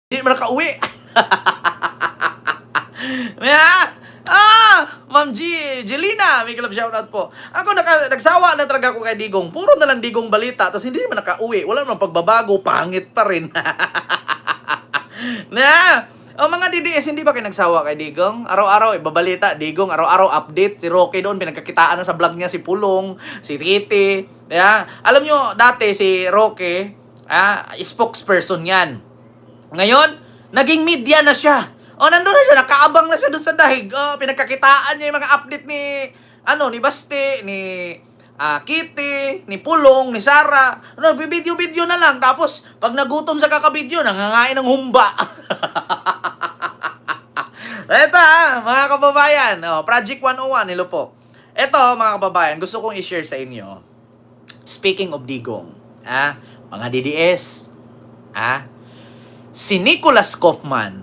Hindi man nakauwi. Ma'am Jelina, may club shoutout po. Ako nagsawa na talaga ako kay Digong. Puro na lang Digong balita, tapos hindi naman nakauwi. Wala namang pagbabago, pangit pa rin. Mga DDS, hindi ba kayo nagsawa kay Digong? Araw-araw, ibabalita, Digong, araw-araw update. Si Roque doon, pinagkakitaan na sa vlog niya si Pulong, si Titi. Alam nyo, dati si Roque, spokesperson yan. Ngayon, naging media na siya. Nandun na siya, nakaabang na siya dun sa dahig. Pinagkakitaan niya yung mga update ni Basti, ni Kitty, ni Pulong, ni Sara. Video-video na lang. Tapos, pag nagutom sa kakabidyo, nangangain ng humba. Ito mga kababayan. Project 101, nilo po. Ito, mga kababayan, gusto kong i-share sa inyo. Speaking of Digong, mga DDS, si Nicholas Kaufman,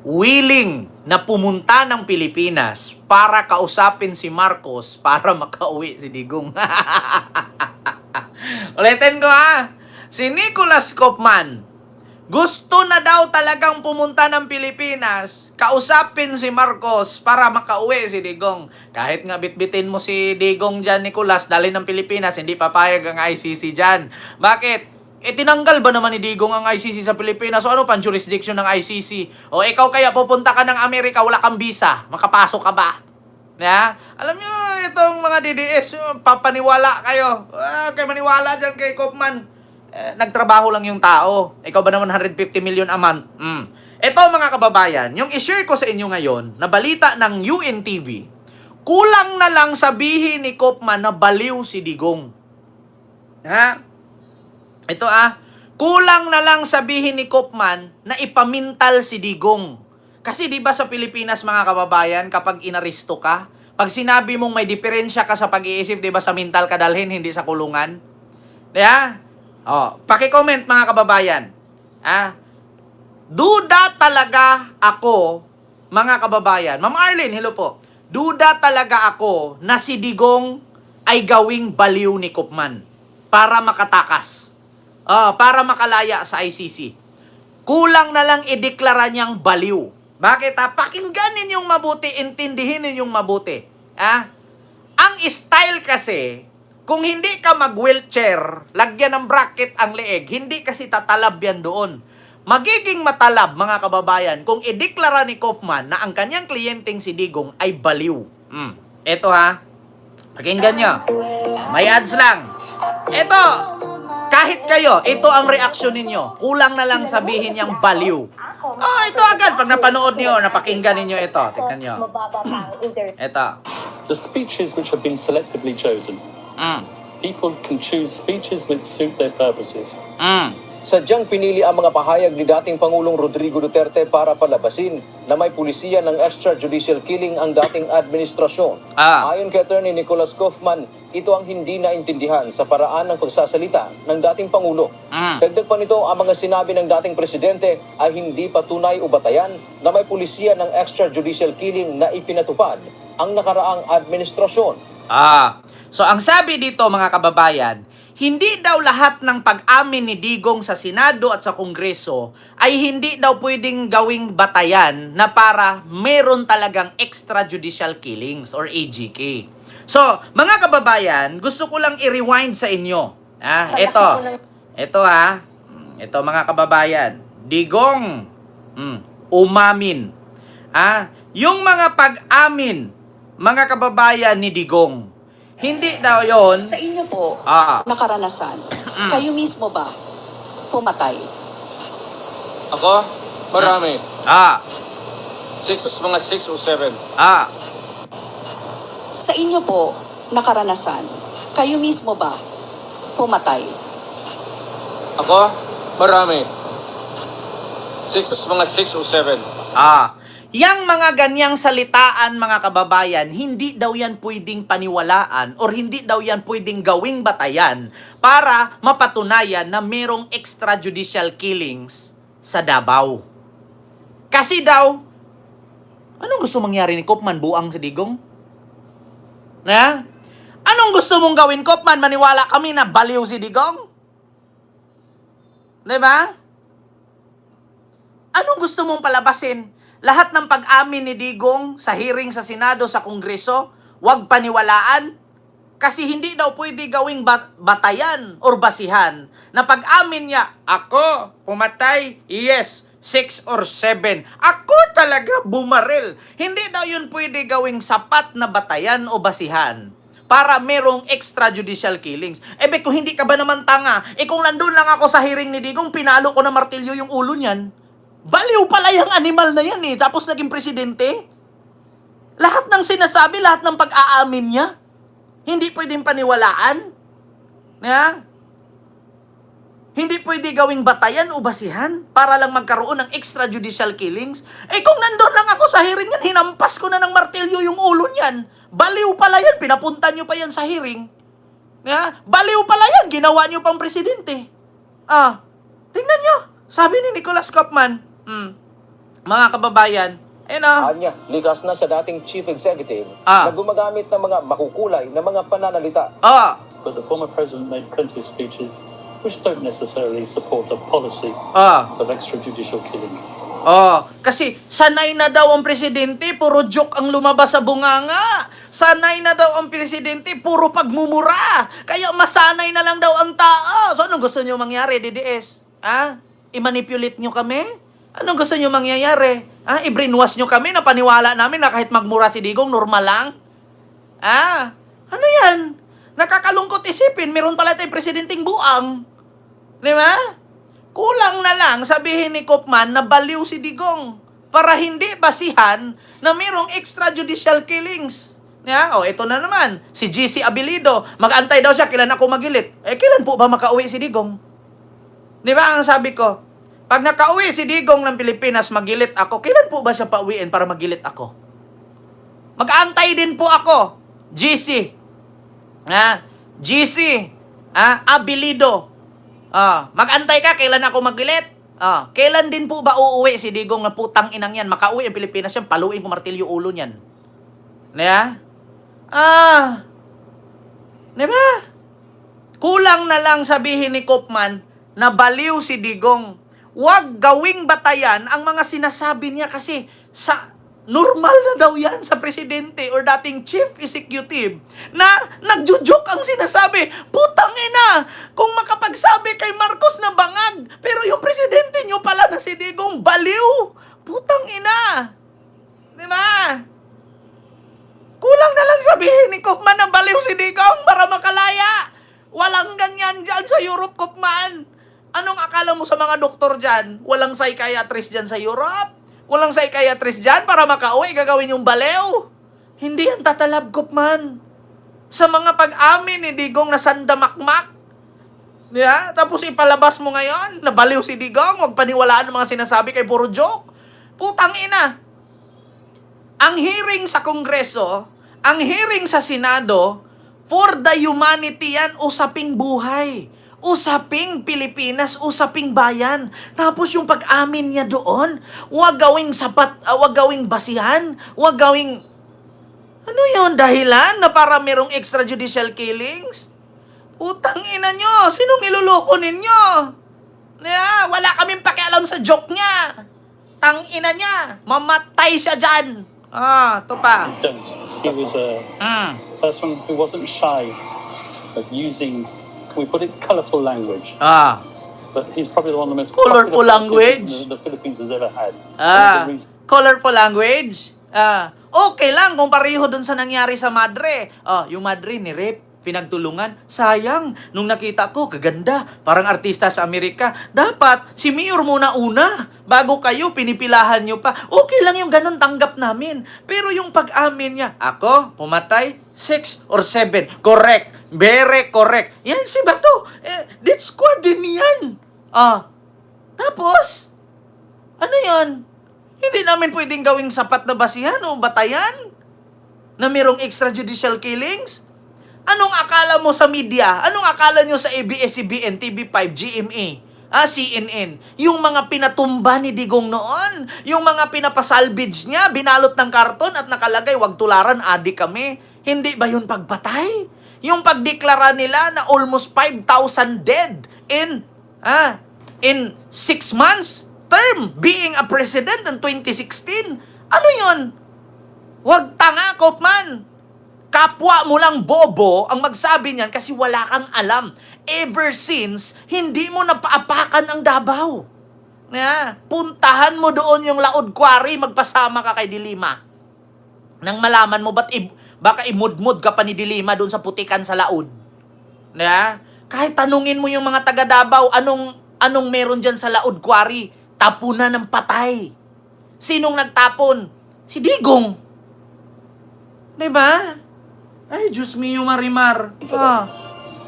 willing na pumunta ng Pilipinas para kausapin si Marcos para makauwi si Digong. Ulitin ko si Nicholas Kaufman, gusto na daw talagang pumunta ng Pilipinas, kausapin si Marcos para makauwi si Digong. Kahit nga bitbitin mo si Digong dyan, Nicholas, dali ng Pilipinas, hindi papayag ang ICC dyan. Bakit? Tinanggal ba naman ni Digong ang ICC sa Pilipinas? So ano pang jurisdiction ng ICC? O ikaw kaya pupunta ka ng Amerika, wala kang visa, makapasok ka ba? Alam nyo, itong mga DDS, papaniwala kayo. Kaya maniwala dyan kay Kaufman. Nagtrabaho lang yung tao. Ikaw ba naman 150 million a month? Ito mga kababayan, yung i-share ko sa inyo ngayon, na balita ng UNTV, kulang na lang sabihin ni Kaufman na baliw si Digong. Ito kulang na lang sabihin ni Kaufman na ipamintal si Digong. Kasi di ba sa Pilipinas mga kababayan, kapag inaresto ka, pag sinabi mong may diferensya ka sa pag-iisip, di ba sa mental ka dalhin, hindi sa kulungan? Paki-comment mga kababayan. Duda talaga ako, mga kababayan. Ma'am Arlene, hello po. Duda talaga ako na si Digong ay gawing baliw ni Kaufman para makatakas. Para makalaya sa ICC. Kulang na lang ideklara niyang baliw. Bakit pakinggan ninyong mabuti, intindihin ninyong mabuti. Ang style kasi, kung hindi ka mag-wheelchair, lagyan ng bracket ang leeg, hindi kasi tatalab yan doon. Magiging matalab, mga kababayan, kung ideklara ni Kaufman na ang kanyang kliyenteng si Digong ay baliw. Ito pakinggan nyo. May ads lang. Ito, kahit kayo, ito ang reaksyon ninyo. Kulang na lang sabihin niyang baliw. Ito agad. Pag napanood niyo, napakinggan ninyo ito. Tignan nyo. Ito. The speeches which have been selectively chosen. People can choose speeches which suit their purposes. Sadyang pinili ang mga pahayag ni dating Pangulong Rodrigo Duterte para palabasin na may pulisiya ng extrajudicial killing ang dating administrasyon. Ayon kay Attorney Nicholas Kaufman, ito ang hindi naintindihan sa paraan ng pagsasalita ng dating Pangulo. Dagdag pa nito, ang mga sinabi ng dating Presidente ay hindi patunay o batayan na may pulisiya ng extrajudicial killing na ipinatupad ang nakaraang administrasyon. So ang sabi dito mga kababayan, hindi daw lahat ng pag-amin ni Digong sa Senado at sa Kongreso ay hindi daw pwedeng gawing batayan na para meron talagang extrajudicial killings or AGK. So, mga kababayan, gusto ko lang i-rewind sa inyo. Ito mga kababayan, Digong, umamin. Yung mga pag-amin, mga kababayan ni Digong, hindi daw yon. Sa inyo po, nakaranasan, kayo mismo ba pumatay? Ako? Marami. Mga 6 o 7. Sa inyo po, nakaranasan, kayo mismo ba pumatay? Ako? Marami. Mga 6 o 7. Yang mga ganyang salitaan mga kababayan, hindi daw yan pwedeng paniwalaan or hindi daw yan pwedeng gawing batayan para mapatunayan na merong extrajudicial killings sa Davao. Kasi daw, anong gusto mangyari ni Kaufman? Buang si Digong? Anong gusto mong gawin, Kaufman? Maniwala kami na baliw si Digong? Diba? Anong gusto mong palabasin? Lahat ng pag-amin ni Digong sa hearing sa Senado, sa Kongreso, wag paniwalaan? Kasi hindi daw pwede gawing batayan or basihan na pag-amin niya, ako pumatay, yes, 6 or 7. Ako talaga bumaril. Hindi daw yun pwede gawing sapat na batayan o basihan para merong extrajudicial killings. Kung hindi ka ba naman tanga, kung nandun lang ako sa hearing ni Digong, pinalo ko na martilyo yung ulo niyan. Baliw pala yung animal na yan tapos naging presidente. Lahat ng sinasabi, lahat ng pag-aamin niya, hindi pwedeng paniwalaan. Hindi pwede gawing batayan o basihan para lang magkaroon ng extrajudicial killings. Kung nandun lang ako sa hearing yan, hinampas ko na ng martilyo yung ulo niyan. Baliw pala yan, pinapunta nyo pa yan sa hearing. Baliw pala yan, ginawa nyo pang presidente. Tingnan nyo, sabi ni Nicholas Kaufman, mga kababayan, Anya, likas na sa dating chief executive na gumagamit ng mga makukulay na mga pananalita. But the former president made plenty of speeches which don't necessarily support a policy of extrajudicial killing. Kasi sanay na daw ang presidente, puro joke ang lumabas sa bunganga. Sanay na daw ang presidente, puro pagmumura. Kaya masanay na lang daw ang tao. So anong gusto nyo mangyari, DDS? I-manipulate nyo kami? Anong gusto nyo mangyayari? I-brainwash nyo kami na paniwala namin na kahit magmura si Digong, normal lang? Ano yan? Nakakalungkot isipin, meron pala tayong presidenteng buang. Di ba? Kulang na lang sabihin ni Kaufman na baliw si Digong para hindi basihan na mayroong extrajudicial killings. Ito na naman, si GC Abilido, mag-antay daw siya, kailan ako magilit? Kailan po ba makauwi si Digong? Di ba ang sabi ko, pag nakauwi si Digong ng Pilipinas, magilit ako, kailan po ba siya pauwiin para magilit ako? Mag-antay din po ako, GC. GC, Abilido. Mag-antay ka, kailan ako magilit? Kailan din po ba uuwi si Digong na putang inang yan? Makauwi ang Pilipinas yan, paluin ko martilyo ulo niyan. Diba? Kulang na lang sabihin ni Kaufman na baliw si Digong. Huwag gawing batayan ang mga sinasabi niya kasi sa normal na daw yan sa presidente or dating chief executive na nagjujuk ang sinasabi. Putang ina! Kung makapagsabi kay Marcos na bangag, pero yung presidente nyo pala na si Digong baliw. Putang ina! Diba? Kulang na lang sabihin ni Kaufman na baliw si Digong para makalaya. Walang ganyan dyan sa Europe, Kaufman. Anong akala mo sa mga doktor dyan? Walang psychiatrist dyan sa Europe? Walang psychiatrist dyan para makauwi, gagawin yung balew? Hindi yan tatalab, Kaufman. Sa mga pag-amin ni Digong na sandamakmak. Tapos ipalabas mo ngayon, na baliw si Digong, huwag paniwalaan ng mga sinasabi kay puro joke. Putang ina. Ang hearing sa Kongreso, ang hearing sa Senado, for the humanity yan, usaping buhay. Usaping Pilipinas, usaping bayan. Tapos yung pag-amin niya doon, wag gawing sapat, wag gawing basihan, wag gawing, ano yun, dahilan na para merong extrajudicial killings? Putang ina nyo, sinong niluloko ninyo? Wala kaming pakialam sa joke niya. Tang ina niya, mamatay siya dyan. Ito pa. He was a person who wasn't shy of using, we put it, colourful language. But he's probably one of the most colorful language the Philippines has ever had. Colorful language? Okay lang kung pareho dun sa nangyari sa madre. Yung madre ni rape, pinagtulungan. Sayang, nung nakita ko, kaganda, parang artista sa Amerika. Dapat, si Mayor muna una. Bago kayo, pinipilahan nyo pa. Okay lang yung ganun, tanggap namin. Pero yung pag-amin niya, ako, pumatay, 6 or 7. Correct. Very correct. Yan si Bato. Death squad din yan. Tapos, ano yan? Hindi namin pwedeng gawing sapat na basihan o batayan na mayroong extrajudicial killings? Anong akala mo sa media? Anong akala nyo sa ABS-CBN, TV5, GMA, CNN? Yung mga pinatumba ni Digong noon, yung mga pinapasalvage niya, binalot ng karton at nakalagay, wag tularan, adik kami. Hindi ba yun pagpatay? Yung pagdeklara nila na almost 5,000 dead in 6 months? term being a president in 2016. Ano yun? Huwag tanga, Kopman. Kapwa mo lang bobo ang magsabi niyan kasi wala kang alam. Ever since, hindi mo napaapakan ang Davao. Puntahan mo doon yung Laod Quarry, magpasama ka kay Dilima. Nang malaman mo, baka imudmud ka pa ni Dilima doon sa putikan sa Laod. Kahit tanungin mo yung mga taga Davao, anong meron dyan sa Laod Quarry? Tapunan ng patay. Sinong nagtapon? Si Digong. Diba? Ay, Diyos mio, Marimar.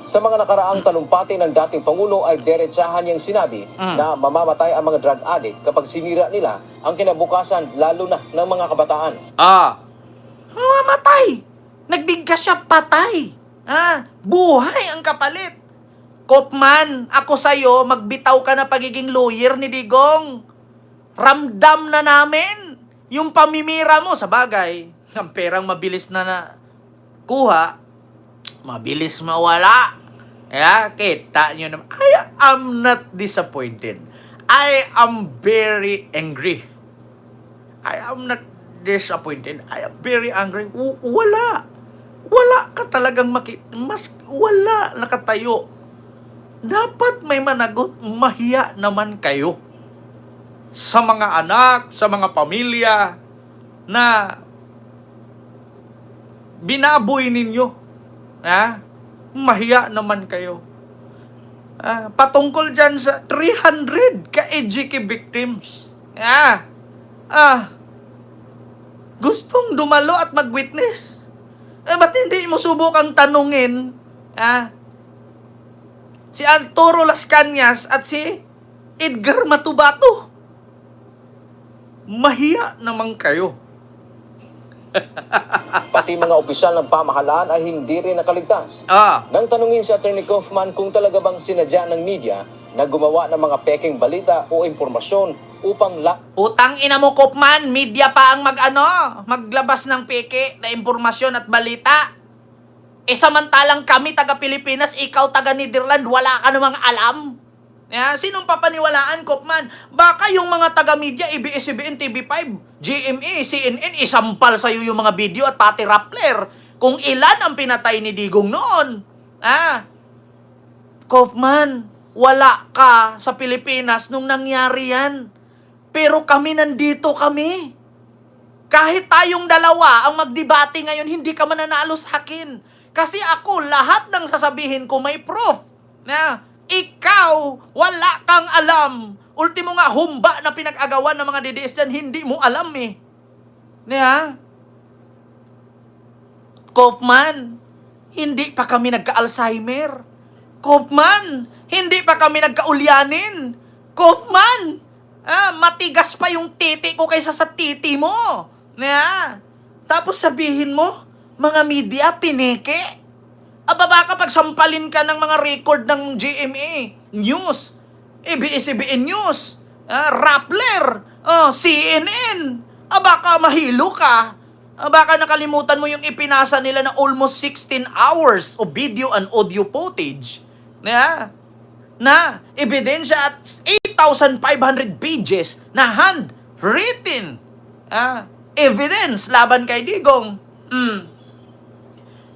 Sa mga nakaraang talumpati ng dating Pangulo ay derechahan niyang sinabi na mamamatay ang mga drug addict kapag sinira nila ang kinabukasan lalo na ng mga kabataan. Mamamatay. Nagbigkas siya, patay. Buhay ang kapalit. Kopman, ako sa'yo, magbitaw ka na pagiging lawyer ni Digong. Ramdam na namin yung pamimira mo. Sa bagay, ang perang mabilis na kuha, mabilis mawala. Kita nyo naman. I am not disappointed. I am very angry. I am not disappointed. I am very angry. Wala. Wala ka talagang wala nakatayo. Dapat may managot. Mahiya naman kayo. Sa mga anak, sa mga pamilya na binaboy ninyo. Mahiya naman kayo. Patungkol dyan sa 300 ka-EJK victims. Gustong dumalo at mag-witness. Ba't hindi mo subukang tanungin si Arturo Las Cañas at si Edgar Matubato? Mahiya naman kayo. Pati mga opisyal ng pamahalaan ay hindi rin nakaligtas. Nang tanungin si Atty. Kaufman kung talaga bang sinadya ng media na gumawa ng mga peking balita o impormasyon upang Utang ina mo, Kaufman, media pa ang maglabas ng peke na impormasyon at balita. Samantalang kami taga Pilipinas, ikaw taga Netherlands, wala ka namang alam. Sinong papaniwalaan, Kaufman? Baka yung mga taga-media, ABS-CBN, TV5, GMA, CNN, isampal sa'yo yung mga video at pati Rappler kung ilan ang pinatay ni Digong noon. Kaufman, wala ka sa Pilipinas nung nangyari yan. Pero kami nandito kami. Kahit tayong dalawa ang magdebate ngayon, hindi ka mananalo sa akin. Kasi ako, lahat ng sasabihin ko may proof. Ikaw, wala kang alam. Ultimo nga, humba na pinag-agawan ng mga DDS dyan, hindi mo alam Kaufman, hindi pa kami nagka-Alzheimer. Kaufman, hindi pa kami nagka-ulyanin. Kaufman, matigas pa yung titi ko kaysa sa titi mo. Tapos sabihin mo, mga media, pineke. Baka pagsampalin ka ng mga record ng GMA News, ABS-CBN News, Rappler, CNN, baka mahilo ka. Baka nakalimutan mo yung ipinasa nila na almost 16 hours of video and audio footage. Na ebidensya at 8,500 pages na handwritten evidence laban kay Digong.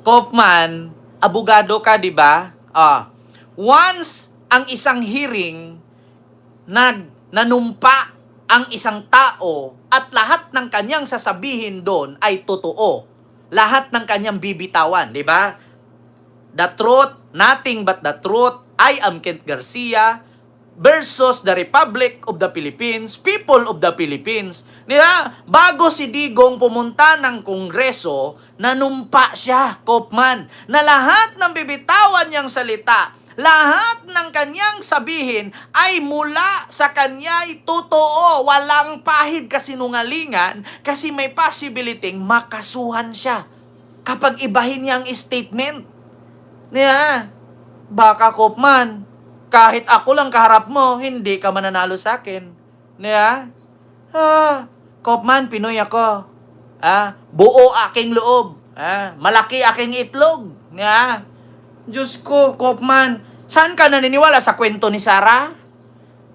Kaufman, abogado ka, di ba? Once ang isang hearing nanumpa ang isang tao at lahat ng kanyang sasabihin doon ay totoo. Lahat ng kanyang bibitawan, di ba? The truth, nothing but the truth. I am Kent Garcia versus the Republic of the Philippines, people of the Philippines. Bago si Digong pumunta ng Kongreso, nanumpa siya, Kaufman, na lahat ng bibitawan niyang salita, lahat ng kanyang sabihin ay mula sa kanya'y totoo, walang pahid kasinungalingan, kasi may possibility makasuhan siya kapag ibahin niya ang statement. Baka, Kaufman, kahit ako lang kaharap mo, hindi ka mananalo sa akin. Kaufman, Pinoy ako. Buo aking loob. Malaki aking itlog. Diyos ko, Kaufman, saan ka naniniwala? Sa kwento ni Sarah?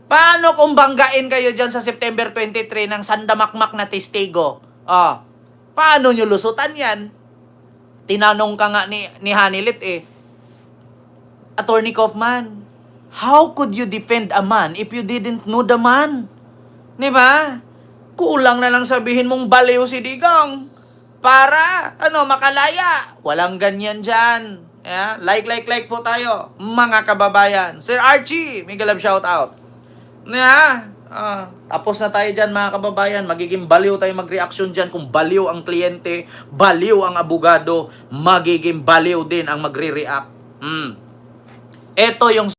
Paano kung banggain kayo dyan sa September 23 ng sandamakmak na testigo? Paano nyo lusutan yan? Tinanong ka nga ni Hanilit Attorney Kaufman, how could you defend a man if you didn't know the man? Diba? Kulang na lang sabihin mong baliw si Digong para, makalaya. Walang ganyan dyan. Yeah? Like po tayo, mga kababayan. Sir Archie, mega love shout out. Yeah? Tapos na tayo dyan, mga kababayan. Magiging baliw tayo mag-reaction dyan. Kung baliw ang kliyente, baliw ang abogado, magiging baliw din ang magre-react. Ito yung